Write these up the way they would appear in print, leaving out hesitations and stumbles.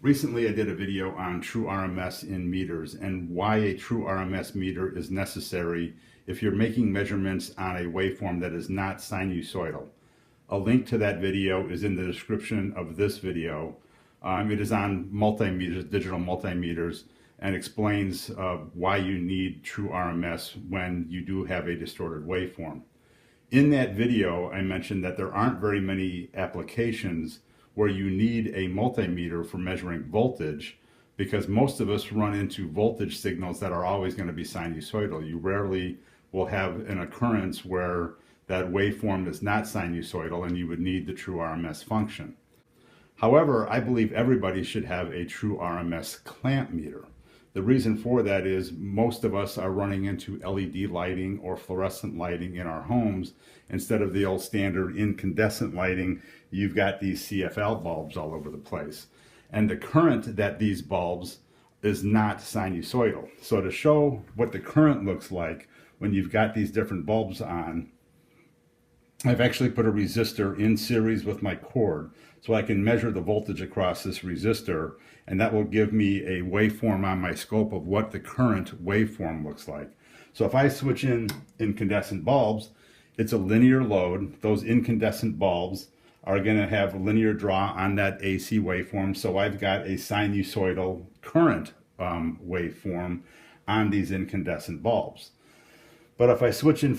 Recently, I did a video on true RMS in meters and why a true RMS meter is necessary if you're making measurements on a waveform that is not sinusoidal. A link to that video is in the description of this video. It is on multimeters, digital multimeters, and explains why you need true RMS when you do have a distorted waveform. In that video, I mentioned that there aren't very many applications where you need a multimeter for measuring voltage, because most of us run into voltage signals that are always going to be sinusoidal. You rarely will have an occurrence where that waveform is not sinusoidal and you would need the true RMS function. However, I believe everybody should have a true RMS clamp meter. The reason for that is most of us are running into LED lighting or fluorescent lighting in our homes. Instead of the old standard incandescent lighting, you've got these CFL bulbs all over the place. And the current that these bulbs is not sinusoidal. So to show what the current looks like when you've got these different bulbs on, I've actually put a resistor in series with my cord so I can measure the voltage across this resistor, and that will give me a waveform on my scope of what the current waveform looks like. So if I switch in incandescent bulbs, it's a linear load. Those incandescent bulbs are going to have a linear draw on that AC waveform, so I've got a sinusoidal current waveform on these incandescent bulbs. But if I switch in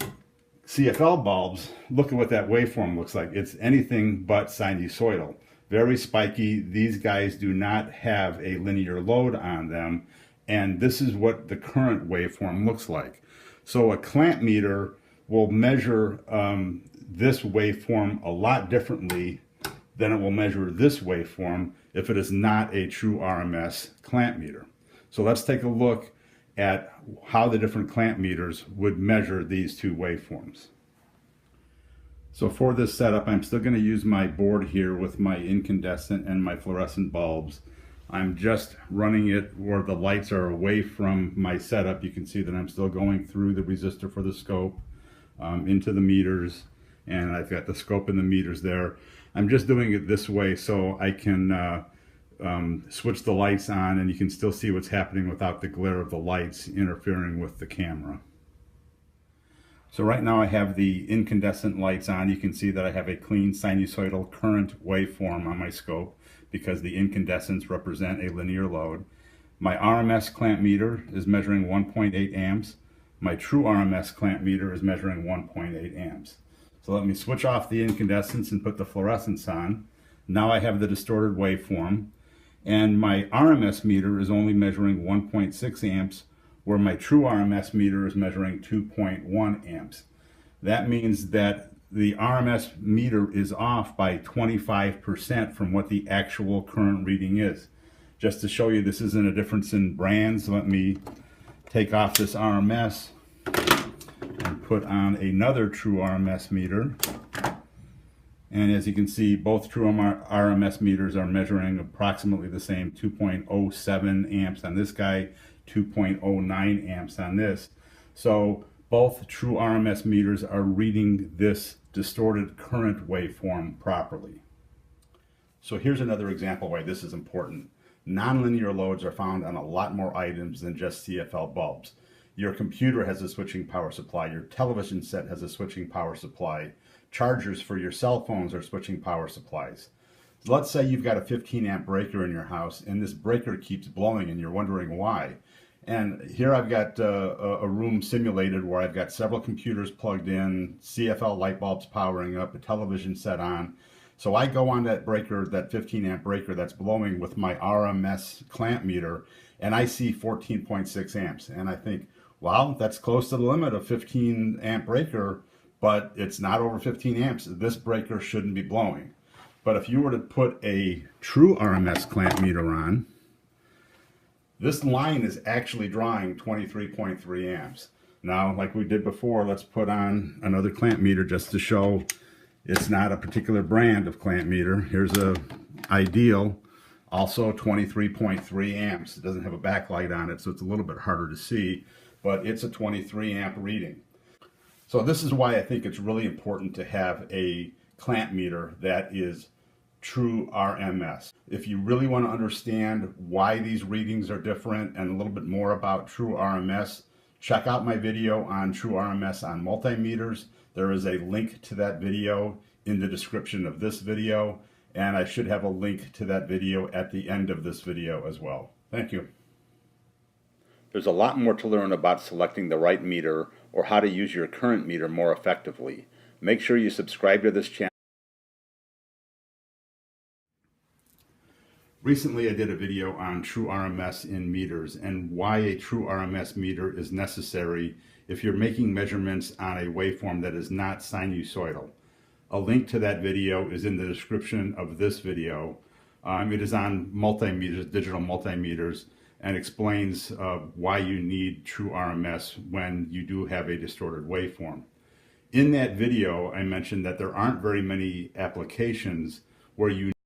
CFL bulbs, look at what that waveform looks like. It's anything but sinusoidal. Very spiky. These guys do not have a linear load on them, and this is what the current waveform looks like. So a clamp meter will measure this waveform a lot differently than it will measure this waveform if it is not a true RMS clamp meter. So let's take a look at how the different clamp meters would measure these two waveforms. So for this setup, I'm still going to use my board here with my incandescent and my fluorescent bulbs. I'm just running it where the lights are away from my setup. You can see that I'm still going through the resistor for the scope into the meters, and I've got the scope and the meters there. I'm just doing it this way so I can switch the lights on and you can still see what's happening without the glare of the lights interfering with the camera. So right now I have the incandescent lights on. You can see that I have a clean sinusoidal current waveform on my scope because the incandescents represent a linear load. My RMS clamp meter is measuring 1.8 amps. My true RMS clamp meter is measuring 1.8 amps. So let me switch off the incandescents and put the fluorescents on. Now I have the distorted waveform, and my RMS meter is only measuring 1.6 amps, where my true RMS meter is measuring 2.1 amps. That means that the RMS meter is off by 25% from what the actual current reading is. Just to show you this isn't a difference in brands, let me take off this RMS and put on another true RMS meter. And as you can see, both true RMS meters are measuring approximately the same, 2.07 amps on this guy, 2.09 amps on this. So both true RMS meters are reading this distorted current waveform properly. So here's another example why this is important. Nonlinear loads are found on a lot more items than just CFL bulbs. Your computer has a switching power supply. Your television set has a switching power supply. Chargers for your cell phones are switching power supplies. So let's say you've got a 15 amp breaker in your house and this breaker keeps blowing and you're wondering why. And here I've got a room simulated where I've got several computers plugged in, CFL light bulbs powering up, a television set on. So I go on that breaker, that 15 amp breaker that's blowing with my RMS clamp meter, and I see 14.6 amps. And I think, well, that's close to the limit of 15 amp breaker, but it's not over 15 amps. This breaker shouldn't be blowing. But if you were to put a true RMS clamp meter on, this line is actually drawing 23.3 amps. Now, like we did before, let's put on another clamp meter just to show it's not a particular brand of clamp meter. Here's a Ideal, also 23.3 amps. It doesn't have a backlight on it, so it's a little bit harder to see, but it's a 23 amp reading. So this is why I think it's really important to have a clamp meter that is true RMS. If you really want to understand why these readings are different and a little bit more about true RMS, check out my video on true RMS on multimeters. There is a link to that video in the description of this video, and I should have a link to that video at the end of this video as well. Thank you. There's a lot more to learn about selecting the right meter or how to use your current meter more effectively. Make sure you subscribe to this channel. Recently I did a video on true RMS in meters and why a true RMS meter is necessary if you're making measurements on a waveform that is not sinusoidal. A link to that video is in the description of this video. It is on multimeters, digital multimeters, and explains why you need true RMS when you do have a distorted waveform. In that video, I mentioned that there aren't very many applications where you